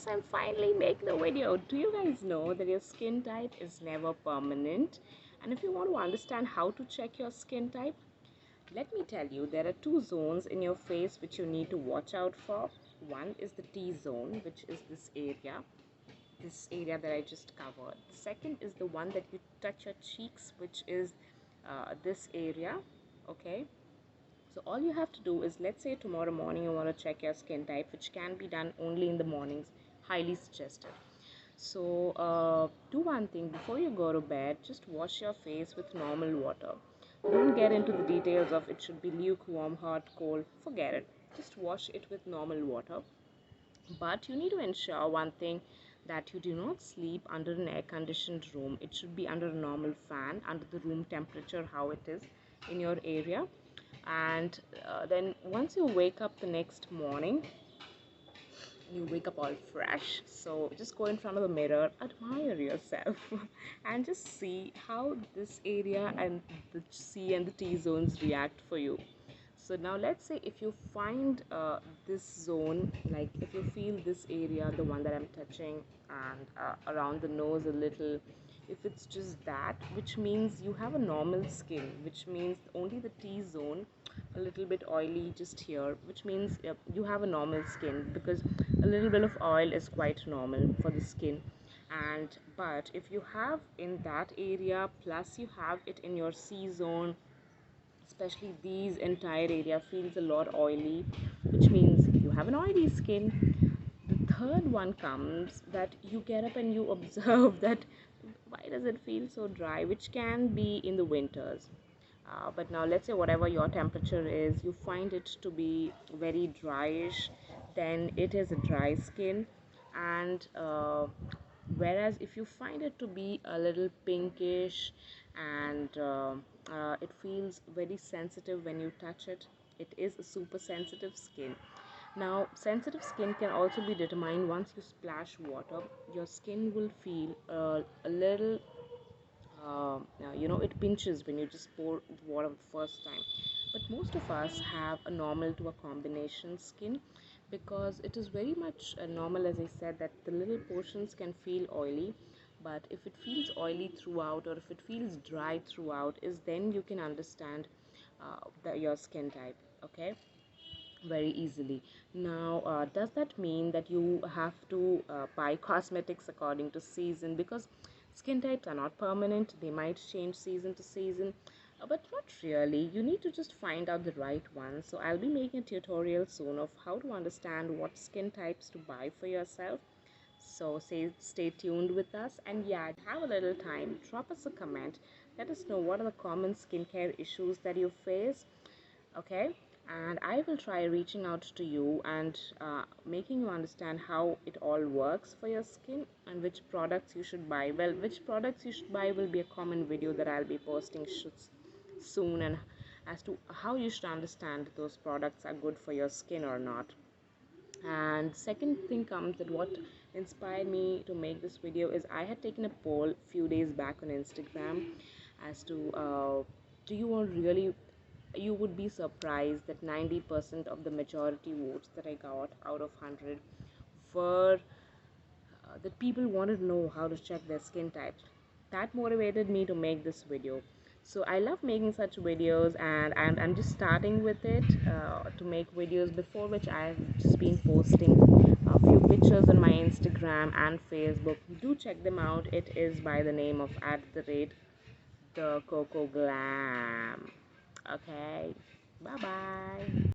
yes, I'm finally making the video. Do you guys know that your skin type is never permanent? And if you want to understand how to check your skin type, let me tell you, there are two zones in your face which you need to watch out for. One is the T zone, which is this area that I just covered. The second is the one that you touch your cheeks, which is this area, okay? So all you have to do is, let's say tomorrow morning you want to check your skin type, which can be done only in the mornings, highly suggested. So do one thing before you go to bed, just wash your face with normal water. Don't get into the details of it should be lukewarm, hot, cold, forget it. Just wash it with normal water. But you need to ensure one thing, that you do not sleep under an air conditioned room. It should be under a normal fan, under the room temperature, how it is in your area. And then once you wake up the next morning, you wake up all fresh, so just go in front of the mirror, admire yourself and just see how this area and the C and the T zones react for you. So now let's say if you find this zone, like if you feel this area, the one that I'm touching, and around the nose a little, if it's just that, which means you have a normal skin, which means only the T zone a little bit oily just here, which means you have a normal skin, because a little bit of oil is quite normal for the skin. And but if you have in that area plus you have it in your C zone, especially these entire area feels a lot oily, which means you have an oily skin. The third one comes that you get up and you observe that why does it feel so dry, which can be in the winters. But now let's say whatever your temperature is, you find it to be very dryish, then it is a dry skin. And whereas if you find it to be a little pinkish and it feels very sensitive when you touch it, it is a super sensitive skin. Now sensitive skin can also be determined once you splash water. Your skin will feel a little it pinches when you just pour the water the first time. But most of us have a normal to a combination skin, because it is very much normal, as I said, that the little portions can feel oily. But if it feels oily throughout, or if it feels dry throughout, is then you can understand your skin type, okay, very easily. Now does that mean that you have to buy cosmetics according to season? Because skin types are not permanent, they might change season to season, but not really. You need to just find out the right one. So I'll be making a tutorial soon of how to understand what skin types to buy for yourself. So stay tuned with us, and yeah, have a little time, drop us a comment, let us know what are the common skincare issues that you face, okay? And I will try reaching out to you and making you understand how it all works for your skin and which products you should buy. Well, which products you should buy will be a common video that I'll be posting soon, and as to how you should understand those products are good for your skin or not. And second thing comes that what inspired me to make this video is I had taken a poll few days back on Instagram as to do you want really, you would be surprised that 90% of the majority votes that I got out of 100 were that people wanted to know how to check their skin types. That motivated me to make this video. So I love making such videos, and I'm just starting with it to make videos, before which I've just been posting a few pictures on my Instagram and Facebook. Do check them out. It is by the name of @the Coco Glam. Okay, bye bye.